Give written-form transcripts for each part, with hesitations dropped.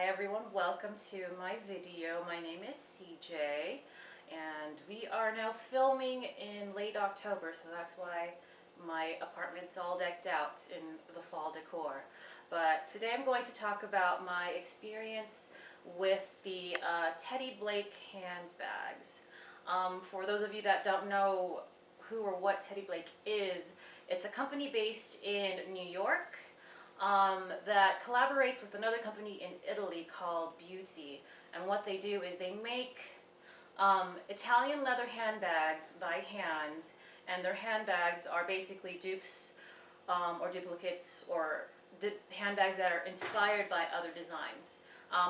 everyone, welcome to my video. My name is CJ and we are now filming in late October, so that's why my apartment's all decked out in the fall decor. But today I'm going to talk about my experience with the Teddy Blake handbags. For those of you that don't know who or what Teddy Blake is, it's a company based in New York that collaborates with another company in Italy called Beauty. And what they do is they make Italian leather handbags by hand, and their handbags are basically dupes or duplicates or handbags that are inspired by other designs.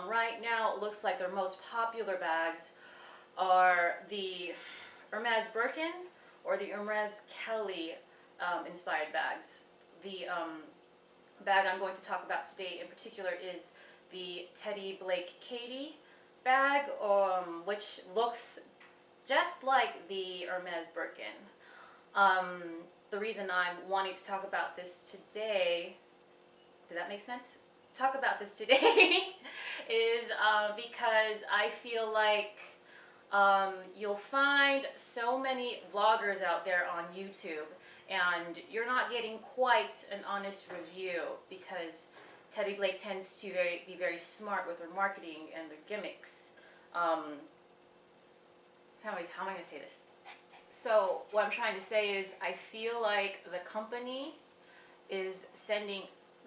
Right now it looks like their most popular bags are the Hermes Birkin or the Hermes Caty inspired bags. The bag I'm going to talk about today in particular is the Teddy Blake Cady bag, which looks just like the Hermes Birkin. The reason I'm wanting to talk about this today, did that make sense? Talk about this today is because I feel like you'll find so many vloggers out there on YouTube, and you're not getting quite an honest review because Teddy Blake tends to be very smart with their marketing and their gimmicks. How am I going to say this? So what I'm trying to say is I feel like the company is sending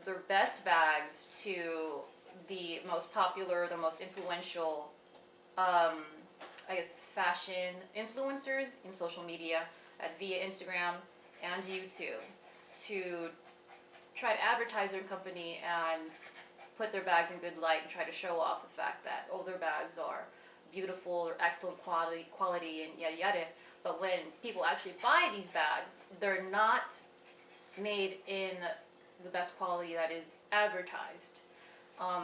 their best bags to the most popular, the most influential, I guess, fashion influencers in social media via Instagram and YouTube to try to advertise their company and put their bags in good light and try to show off the fact that, oh, their bags are beautiful or excellent quality and yada yada. But when people actually buy these bags, they're not made in the best quality that is advertised.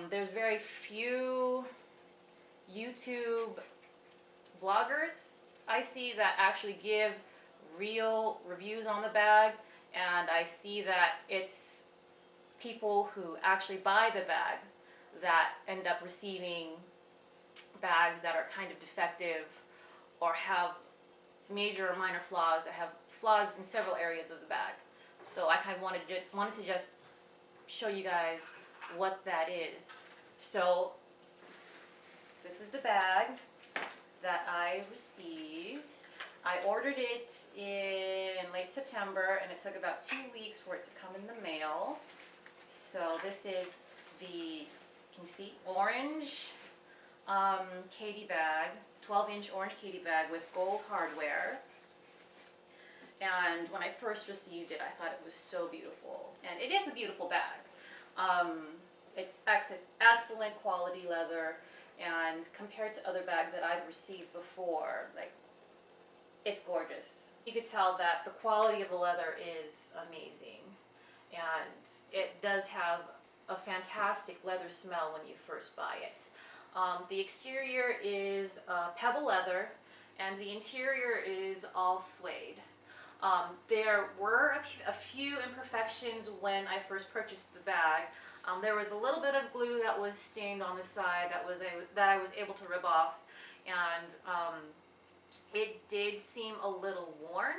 There's very few YouTube vloggers I see that actually give real reviews on the bag, and I see that it's people who actually buy the bag that end up receiving bags that are kind of defective or have major or minor flaws, that have flaws in several areas of the bag. So I kind of wanted to just show you guys what that is. So this is the bag that I received. I ordered it in late September and it took about 2 weeks for it to come in the mail. So this is the, can you see, orange Cady bag, 12-inch orange Cady bag with gold hardware. And when I first received it, I thought it was so beautiful. And it is a beautiful bag. It's excellent quality leather, and compared to other bags that I've received before, like, it's gorgeous. You could tell that the quality of the leather is amazing, and it does have a fantastic leather smell when you first buy it. The exterior is pebble leather, and the interior is all suede. There were a few imperfections when I first purchased the bag. There was a little bit of glue that was stained on the side that I was able to rip off, and it did seem a little worn.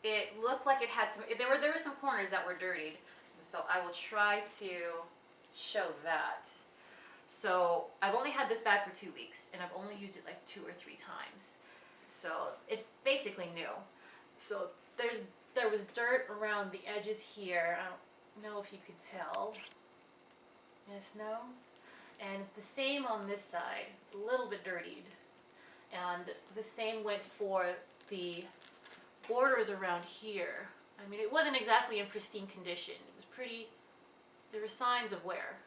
It looked like it had some, there were some corners that were dirtied, so I will try to show that. So I've only had this bag for 2 weeks, and I've only used it like 2 or 3 times. So it's basically new. So there was dirt around the edges here. I don't know if you could tell. Yes, no? And the same on this side. It's a little bit dirtied. And the same went for the borders around here. I mean, it wasn't exactly in pristine condition. It was pretty, there were signs of wear.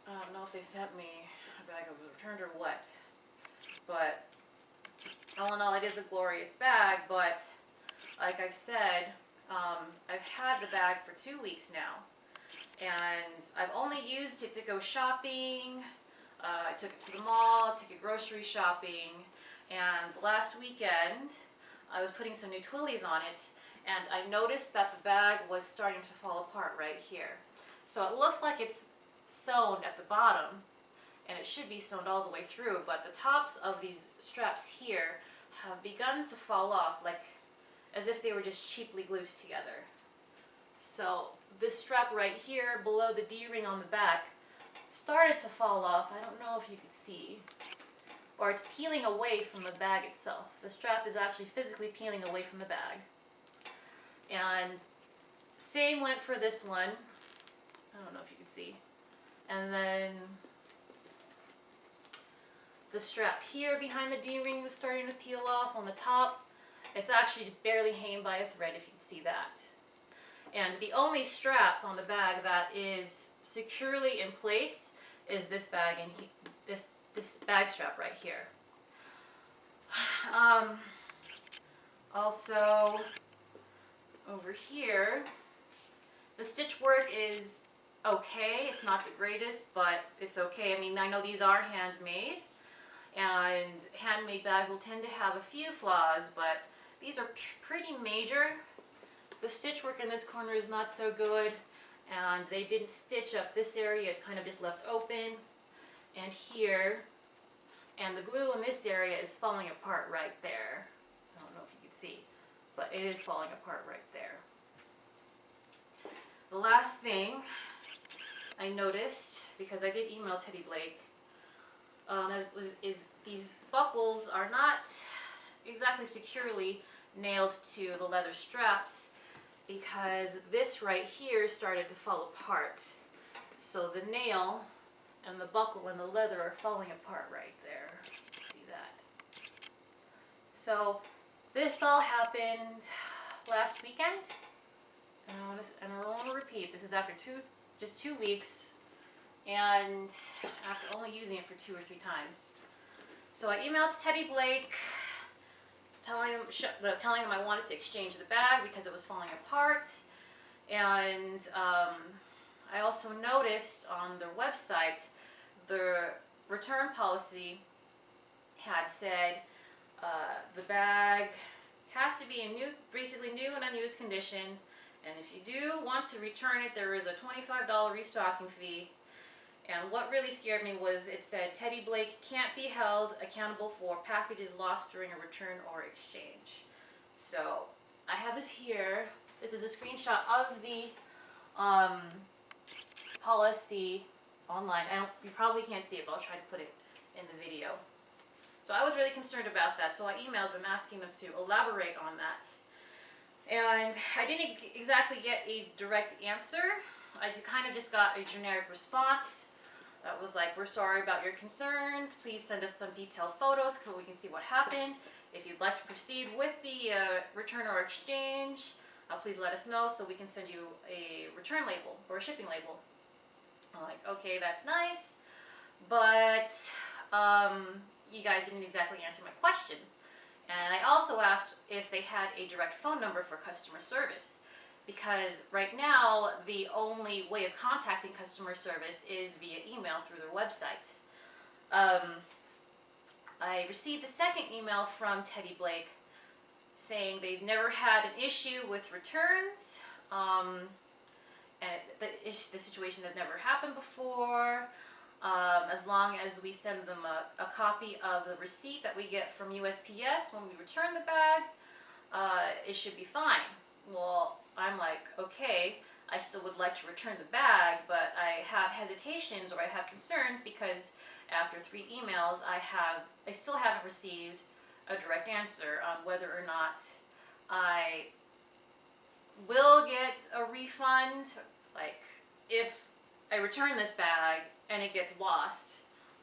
I don't know if they sent me a bag that was returned or what. But all in all, it is a glorious bag, but like I've said, I've had the bag for 2 weeks now, and I've only used it to go shopping. I took it to the mall, I took it grocery shopping, and last weekend I was putting some new twillies on it, and I noticed that the bag was starting to fall apart right here. So it looks like it's sewn at the bottom, and it should be sewn all the way through, but the tops of these straps here have begun to fall off, like as if they were just cheaply glued together. So this strap right here below the D-ring on the back started to fall off. I don't know if you could see. Or it's peeling away from the bag itself. The strap is actually physically peeling away from the bag. And same went for this one. I don't know if you can see. And then the strap here behind the D-ring was starting to peel off on the top. It's actually just barely hanging by a thread, if you can see that. And the only strap on the bag that is securely in place is this bag and this bag strap right here. Also, over here, the stitch work is okay. It's not the greatest, but it's okay. I mean, I know these are handmade, and handmade bags will tend to have a few flaws, but these are pretty major. The stitch work in this corner is not so good, and they didn't stitch up this area. It's kind of just left open, and here, and the glue in this area is falling apart right there. I don't know if you can see, but it is falling apart right there. The last thing I noticed, because I did email Teddy Blake, is these buckles are not exactly securely nailed to the leather straps, because this right here started to fall apart. So the nail and the buckle and the leather are falling apart right there. See that? So this all happened last weekend, and I want to repeat, this is after just 2 weeks, and after only using it for 2 or 3 times. So I emailed Teddy Blake, telling him I wanted to exchange the bag because it was falling apart. And I also noticed on their website, the return policy had said the bag has to be in basically new and unused condition, and if you do want to return it, there is a $25 restocking fee. And what really scared me was it said Teddy Blake can't be held accountable for packages lost during a return or exchange. So I have this here. This is a screenshot of the policy online. You probably can't see it, but I'll try to put it in the video. So I was really concerned about that, so I emailed them asking them to elaborate on that. And I didn't exactly get a direct answer. I kind of just got a generic response that was like, we're sorry about your concerns. Please send us some detailed photos so we can see what happened. If you'd like to proceed with the return or exchange, please let us know so we can send you a return label or a shipping label. I'm like, okay, that's nice, but you guys didn't exactly answer my questions. And I also asked if they had a direct phone number for customer service, because right now the only way of contacting customer service is via email through their website. I received a second email from Teddy Blake saying they've never had an issue with returns, and the situation has never happened before. As long as we send them a copy of the receipt that we get from USPS when we return the bag, it should be fine. Well, I'm like, okay, I still would like to return the bag, but I have hesitations or I have concerns because after 3 emails, I still haven't received a direct answer on whether or not I will get a refund. Like, if I return this bag and it gets lost,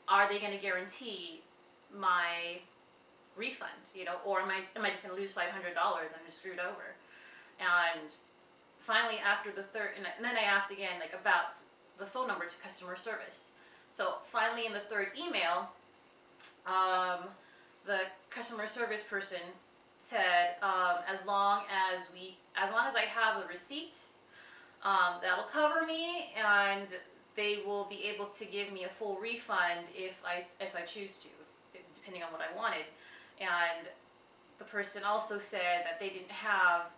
are they going to guarantee my refund, you know, or am I just going to lose $500 and I'm just screwed over? And finally, after the third, and then I asked again, like, about the phone number to customer service. So finally, in the third email, the customer service person said, as long as I have the receipt, that'll cover me, and they will be able to give me a full refund if I choose to, depending on what I wanted. And the person also said that they didn't have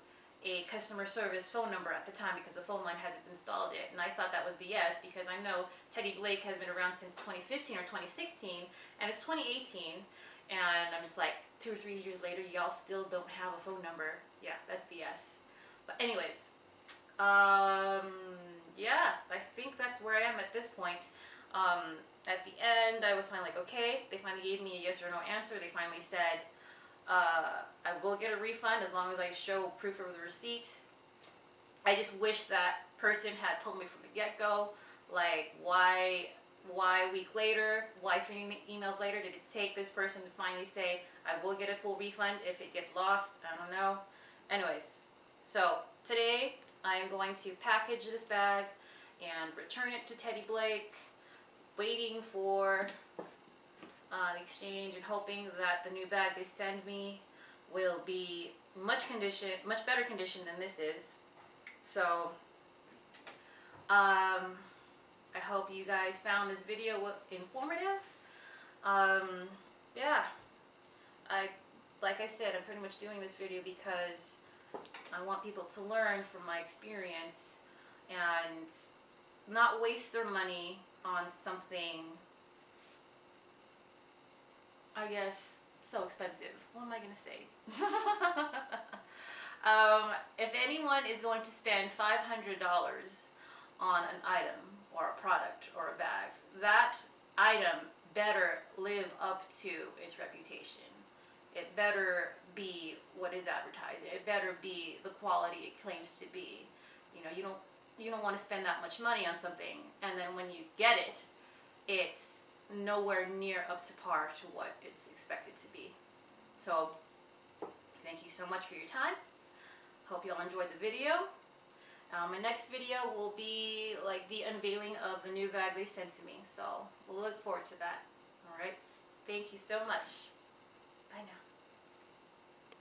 a customer service phone number at the time because the phone line hasn't installed it. And I thought that was BS because I know Teddy Blake has been around since 2015 or 2016, and it's 2018, and I'm just like, 2 or 3 years later, y'all still don't have a phone number. Yeah, that's BS. But anyways, yeah, I think that's where I am at this point. At the end, I was finally like, okay, they finally gave me a yes or no answer. They finally said, I will get a refund as long as I show proof of the receipt. I just wish that person had told me from the get-go, like, why a week later, why 3 emails later did it take this person to finally say, I will get a full refund if it gets lost? I don't know. Anyways, so today I am going to package this bag and return it to Teddy Blake, waiting for the exchange and hoping that the new bag they send me will be much better condition than this is. So I hope you guys found this video informative. Yeah, like I said, I'm pretty much doing this video because I want people to learn from my experience and not waste their money on something, I guess, so expensive. What am I gonna say? If anyone is going to spend $500 on an item or a product or a bag, that item better live up to its reputation. It better be what is advertised. It better be the quality it claims to be. You know, you don't want to spend that much money on something, and then when you get it, it's nowhere near up to par to what it's expected to be. So, thank you so much for your time. Hope y'all enjoyed the video. My next video will be like the unveiling of the new bag they sent to me. So, we'll look forward to that. Alright? Thank you so much. Bye now.